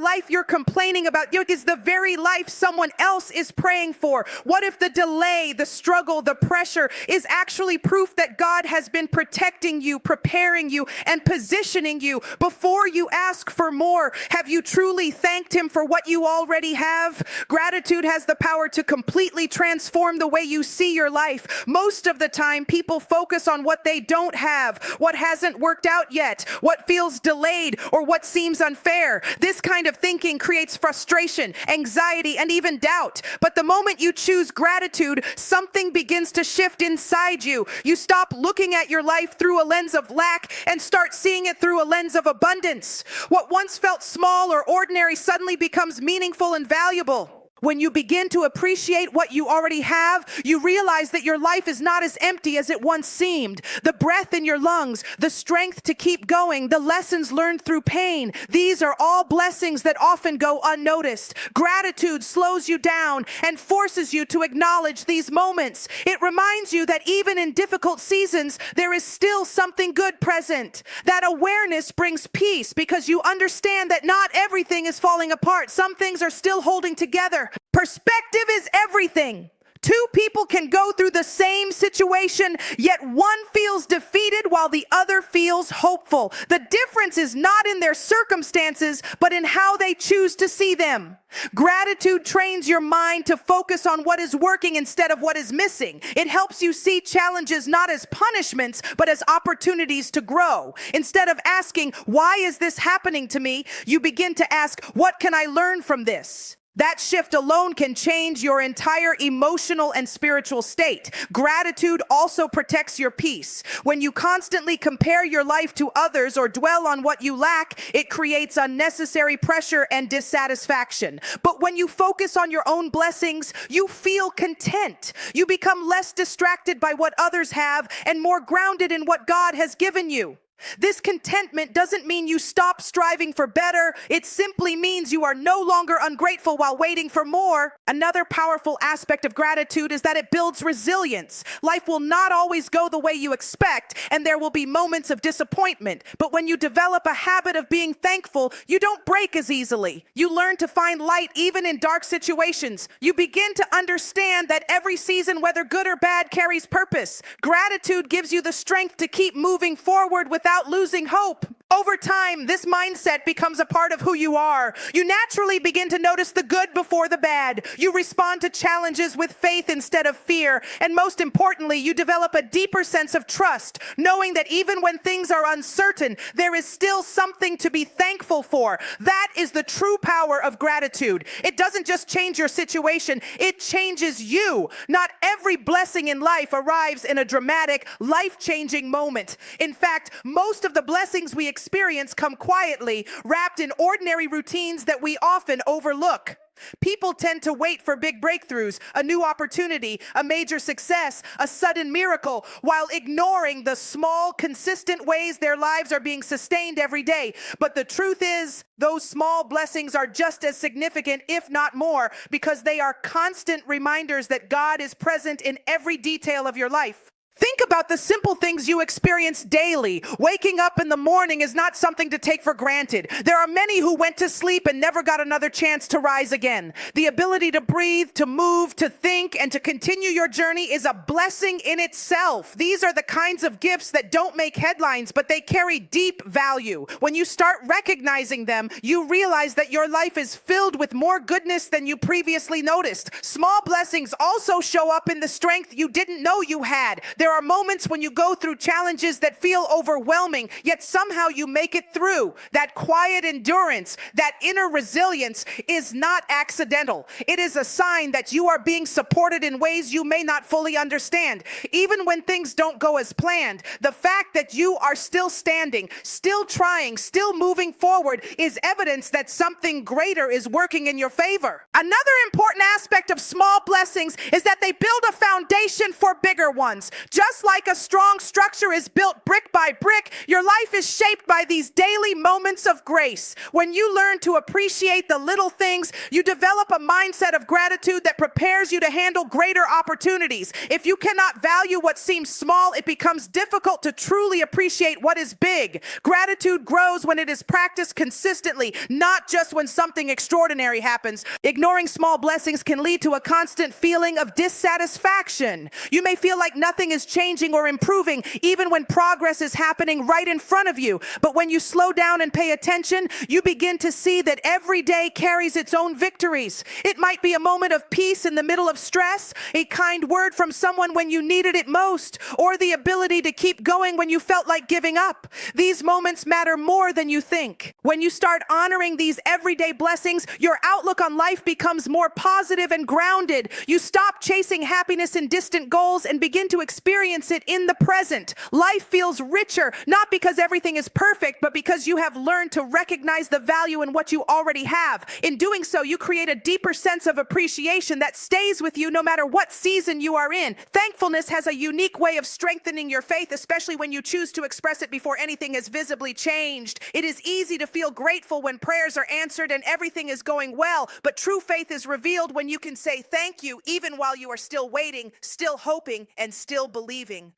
life you're complaining about is the very life someone else is praying for? What if the delay, the struggle, the pressure is actually proof that God has been protecting you, preparing you, and positioning you before you ask for more? Have you truly thanked Him for what you already have? Gratitude has the power to completely transform the way you see your life. Most of the time, people focus on what they don't have, what hasn't worked out yet, what feels delayed, or what seems unfair. This kind of thinking creates frustration, anxiety, and even doubt. But the moment you choose gratitude, something begins to shift inside you. You stop looking at your life through a lens of lack and start seeing it through a lens of abundance. What once felt small or ordinary suddenly becomes meaningful and valuable. When you begin to appreciate what you already have, you realize that your life is not as empty as it once seemed. The breath in your lungs, the strength to keep going, the lessons learned through pain, these are all blessings that often go unnoticed. Gratitude slows you down and forces you to acknowledge these moments. It reminds you that even in difficult seasons, there is still something good present. That awareness brings peace because you understand that not everything is falling apart. Some things are still holding together. Perspective is everything. Two people can go through the same situation, yet one feels defeated while the other feels hopeful. The difference is not in their circumstances, but in how they choose to see them. Gratitude trains your mind to focus on what is working instead of what is missing. It helps you see challenges not as punishments, but as opportunities to grow. Instead of asking, why is this happening to me? You begin to ask, what can I learn from this? That shift alone can change your entire emotional and spiritual state. Gratitude also protects your peace. When you constantly compare your life to others or dwell on what you lack, it creates unnecessary pressure and dissatisfaction. But when you focus on your own blessings, you feel content. You become less distracted by what others have and more grounded in what God has given you. This contentment doesn't mean you stop striving for better. It simply means you are no longer ungrateful while waiting for more. Another powerful aspect of gratitude is that it builds resilience. Life will not always go the way you expect, and there will be moments of disappointment. But when you develop a habit of being thankful, you don't break as easily. You learn to find light even in dark situations. You begin to understand that every season, whether good or bad, carries purpose. Gratitude gives you the strength to keep moving forward without losing hope. Over time, this mindset becomes a part of who you are. You naturally begin to notice the good before the bad. You respond to challenges with faith instead of fear. And most importantly, you develop a deeper sense of trust, knowing that even when things are uncertain, there is still something to be thankful for. That is the true power of gratitude. It doesn't just change your situation, it changes you. Not every blessing in life arrives in a dramatic, life-changing moment. In fact, most of the blessings we experience come quietly, wrapped in ordinary routines that we often overlook. People tend to wait for big breakthroughs, a new opportunity, a major success, a sudden miracle, while ignoring the small, consistent ways their lives are being sustained every day. But the truth is, those small blessings are just as significant, if not more, because they are constant reminders that God is present in every detail of your life. Think about the simple things you experience daily. Waking up in the morning is not something to take for granted. There are many who went to sleep and never got another chance to rise again. The ability to breathe, to move, to think, and to continue your journey is a blessing in itself. These are the kinds of gifts that don't make headlines, but they carry deep value. When you start recognizing them, you realize that your life is filled with more goodness than you previously noticed. Small blessings also show up in the strength you didn't know you had. There are moments when you go through challenges that feel overwhelming, yet somehow you make it through. That quiet endurance, that inner resilience is not accidental. It is a sign that you are being supported in ways you may not fully understand. Even when things don't go as planned, the fact that you are still standing, still trying, still moving forward is evidence that something greater is working in your favor. Another important aspect of small blessings is that they build a foundation for bigger ones. Just like a strong structure is built brick by brick, your life is shaped by these daily moments of grace. When you learn to appreciate the little things, you develop a mindset of gratitude that prepares you to handle greater opportunities. If you cannot value what seems small, it becomes difficult to truly appreciate what is big. Gratitude grows when it is practiced consistently, not just when something extraordinary happens. Ignoring small blessings can lead to a constant feeling of dissatisfaction. You may feel like nothing is changing or improving, even when progress is happening right in front of you. But when you slow down and pay attention, you begin to see that every day carries its own victories. It might be a moment of peace in the middle of stress, a kind word from someone when you needed it most, or the ability to keep going when you felt like giving up. These moments matter more than you think. When you start honoring these everyday blessings, your outlook on life becomes more positive and grounded. You stop chasing happiness in distant goals and begin to experience it in the present. Life feels richer, not because everything is perfect, but because you have learned to recognize the value in what you already have. In doing so, you create a deeper sense of appreciation that stays with you no matter what season you are in. Thankfulness has a unique way of strengthening your faith, especially when you choose to express it before anything has visibly changed. It is easy to feel grateful when prayers are answered and everything is going well, but true faith is revealed when you can say thank you even while you are still waiting, still hoping, and still believing.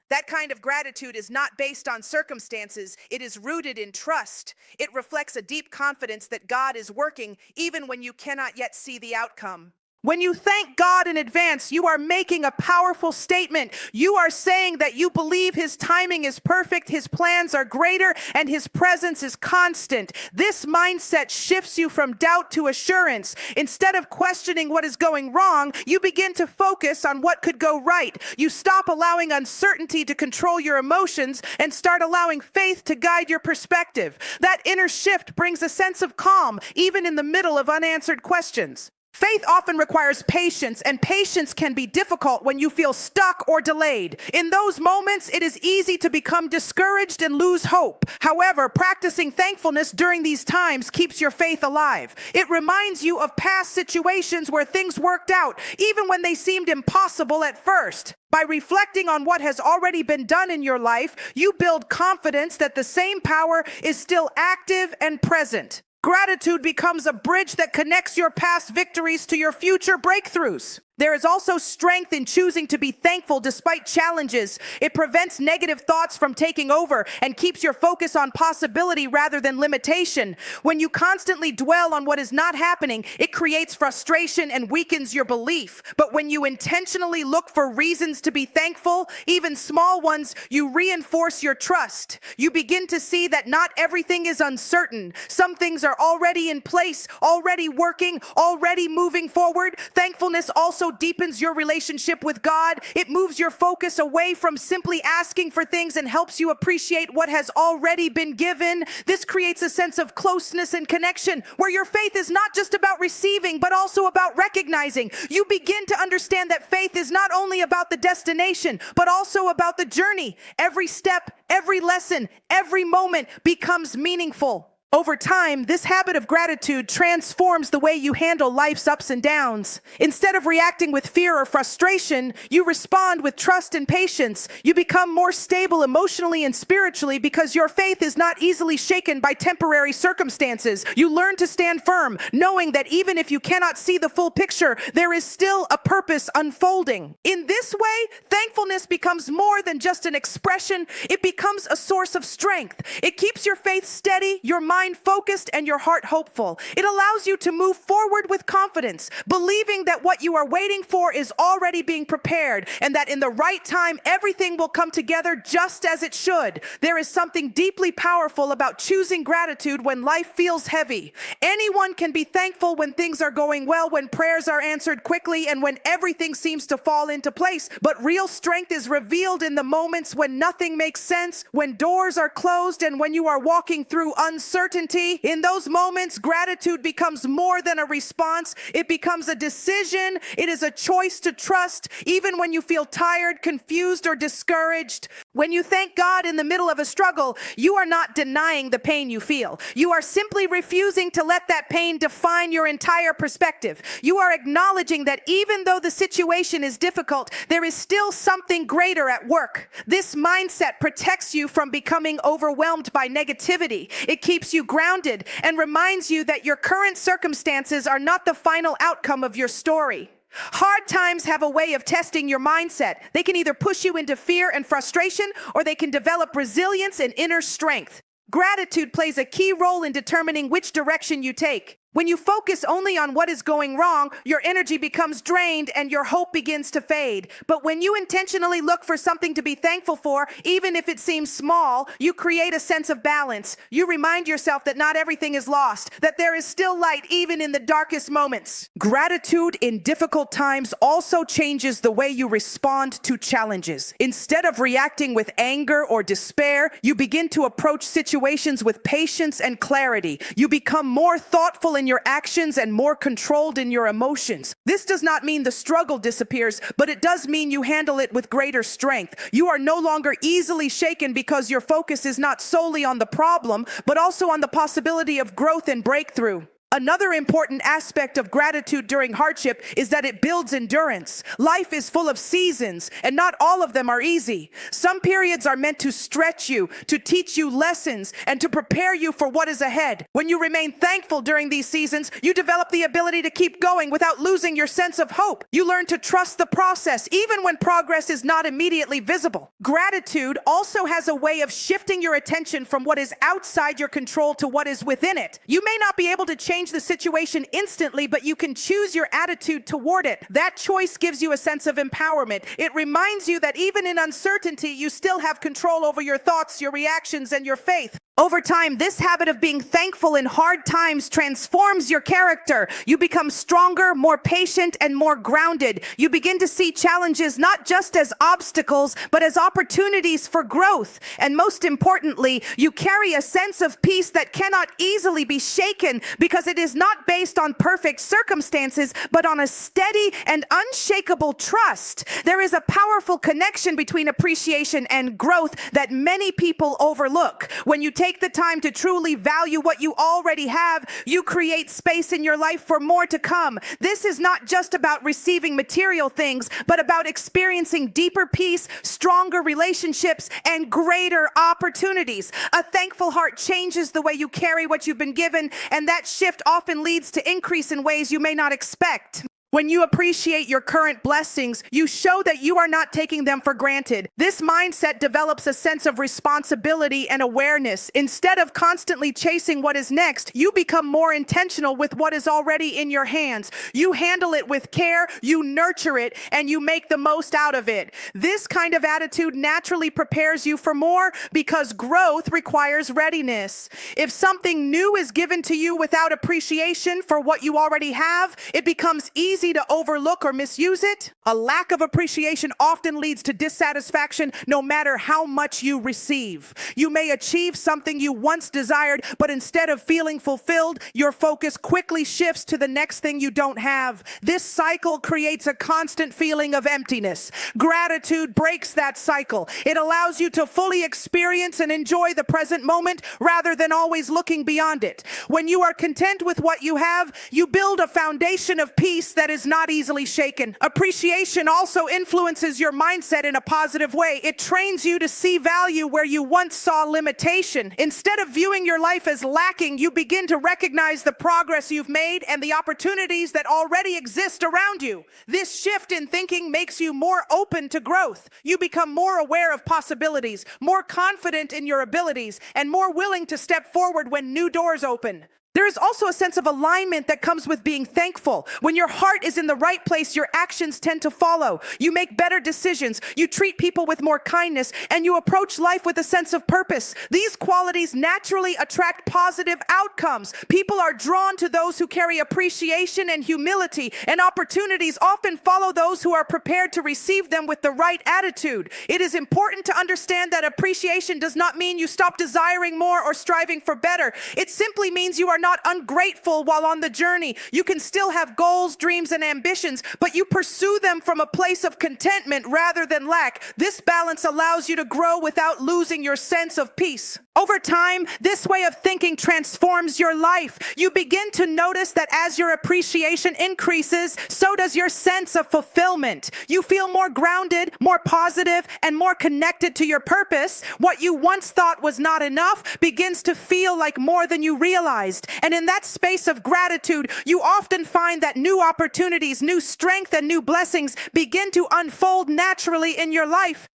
That kind of gratitude is not based on circumstances. It is rooted in trust. It reflects a deep confidence that God is working even when you cannot yet see the outcome. When you thank God in advance, you are making a powerful statement. You are saying that you believe His timing is perfect, His plans are greater, and His presence is constant. This mindset shifts you from doubt to assurance. Instead of questioning what is going wrong, you begin to focus on what could go right. You stop allowing uncertainty to control your emotions and start allowing faith to guide your perspective. That inner shift brings a sense of calm, even in the middle of unanswered questions. Faith often requires patience, and patience can be difficult when you feel stuck or delayed. In those moments, it is easy to become discouraged and lose hope. However, practicing thankfulness during these times keeps your faith alive. It reminds you of past situations where things worked out, even when they seemed impossible at first. By reflecting on what has already been done in your life, you build confidence that the same power is still active and present. Gratitude becomes a bridge that connects your past victories to your future breakthroughs. There is also strength in choosing to be thankful despite challenges. It prevents negative thoughts from taking over and keeps your focus on possibility rather than limitation. When you constantly dwell on what is not happening, it creates frustration and weakens your belief. But when you intentionally look for reasons to be thankful, even small ones, you reinforce your trust. You begin to see that not everything is uncertain. Some things are already in place, already working, already moving forward. Thankfulness also deepens your relationship with God. It moves your focus away from simply asking for things and helps you appreciate what has already been given. This creates a sense of closeness and connection where your faith is not just about receiving, but also about recognizing. You begin to understand that faith is not only about the destination, but also about the journey. Every step, every lesson, every moment becomes meaningful. Over time, this habit of gratitude transforms the way you handle life's ups and downs. Instead of reacting with fear or frustration, you respond with trust and patience. You become more stable emotionally and spiritually because your faith is not easily shaken by temporary circumstances. You learn to stand firm, knowing that even if you cannot see the full picture, there is still a purpose unfolding. In this way, thankfulness becomes more than just an expression. It becomes a source of strength. It keeps your faith steady, your mind focused, and your heart hopeful. It allows you to move forward with confidence, believing that what you are waiting for is already being prepared, and that in the right time, everything will come together just as it should. There is something deeply powerful about choosing gratitude when life feels heavy. Anyone can be thankful when things are going well, when prayers are answered quickly, and when everything seems to fall into place. But real strength is revealed in the moments when nothing makes sense, when doors are closed, and when you are walking through uncertainty. In those moments, gratitude becomes more than a response. It becomes a decision. It is a choice to trust, even when you feel tired, confused, or discouraged. When you thank God in the middle of a struggle, you are not denying the pain you feel. You are simply refusing to let that pain define your entire perspective. You are acknowledging that even though the situation is difficult, there is still something greater at work. This mindset protects you from becoming overwhelmed by negativity. It keeps you grounded and reminds you that your current circumstances are not the final outcome of your story. Hard times have a way of testing your mindset. They can either push you into fear and frustration, or they can develop resilience and inner strength. Gratitude plays a key role in determining which direction you take. When you focus only on what is going wrong, your energy becomes drained and your hope begins to fade. But when you intentionally look for something to be thankful for, even if it seems small, you create a sense of balance. You remind yourself that not everything is lost, that there is still light even in the darkest moments. Gratitude in difficult times also changes the way you respond to challenges. Instead of reacting with anger or despair, you begin to approach situations with patience and clarity. You become more thoughtful in your actions and more controlled in your emotions. This does not mean the struggle disappears, but it does mean you handle it with greater strength. You are no longer easily shaken because your focus is not solely on the problem, but also on the possibility of growth and breakthrough. Another important aspect of gratitude during hardship is that it builds endurance. Life is full of seasons, and not all of them are easy. Some periods are meant to stretch you, to teach you lessons, and to prepare you for what is ahead. When you remain thankful during these seasons, you develop the ability to keep going without losing your sense of hope. You learn to trust the process, even when progress is not immediately visible. Gratitude also has a way of shifting your attention from what is outside your control to what is within it. You may not be able to change the situation instantly, but you can choose your attitude toward it. That choice gives you a sense of empowerment. It reminds you that even in uncertainty, you still have control over your thoughts, your reactions, and your faith. Over time, this habit of being thankful in hard times transforms your character. You become stronger, more patient, and more grounded. You begin to see challenges not just as obstacles, but as opportunities for growth. And most importantly, you carry a sense of peace that cannot easily be shaken because it is not based on perfect circumstances, but on a steady and unshakable trust. There is a powerful connection between appreciation and growth that many people overlook. When you take the time to truly value what you already have, you create space in your life for more to come. This is not just about receiving material things, but about experiencing deeper peace, stronger relationships, and greater opportunities. A thankful heart changes the way you carry what you've been given, and that shift often leads to increase in ways you may not expect. When you appreciate your current blessings, you show that you are not taking them for granted. This mindset develops a sense of responsibility and awareness. Instead of constantly chasing what is next, you become more intentional with what is already in your hands. You handle it with care, you nurture it, and you make the most out of it. This kind of attitude naturally prepares you for more because growth requires readiness. If something new is given to you without appreciation for what you already have, it becomes easy to overlook or misuse it. A lack of appreciation often leads to dissatisfaction no matter how much you receive. You may achieve something you once desired, but instead of feeling fulfilled, your focus quickly shifts to the next thing you don't have. This cycle creates a constant feeling of emptiness. Gratitude breaks that cycle. It allows you to fully experience and enjoy the present moment rather than always looking beyond it. When you are content with what you have, you build a foundation of peace that is not easily shaken. Appreciation also influences your mindset in a positive way. It trains you to see value where you once saw limitation. Instead of viewing your life as lacking, you begin to recognize the progress you've made and the opportunities that already exist around you. This shift in thinking makes you more open to growth. You become more aware of possibilities, more confident in your abilities, and more willing to step forward when new doors open. There is also a sense of alignment that comes with being thankful. When your heart is in the right place, your actions tend to follow. You make better decisions, you treat people with more kindness, and you approach life with a sense of purpose. These qualities naturally attract positive outcomes. People are drawn to those who carry appreciation and humility, and opportunities often follow those who are prepared to receive them with the right attitude. It is important to understand that appreciation does not mean you stop desiring more or striving for better. It simply means you are not ungrateful while on the journey. You can still have goals, dreams, and ambitions, but you pursue them from a place of contentment rather than lack. This balance allows you to grow without losing your sense of peace. Over time, this way of thinking transforms your life. You begin to notice that as your appreciation increases, so does your sense of fulfillment. You feel more grounded, more positive, and more connected to your purpose. What you once thought was not enough begins to feel like more than you realized. And in that space of gratitude, you often find that new opportunities, new strength, and new blessings begin to unfold naturally in your life.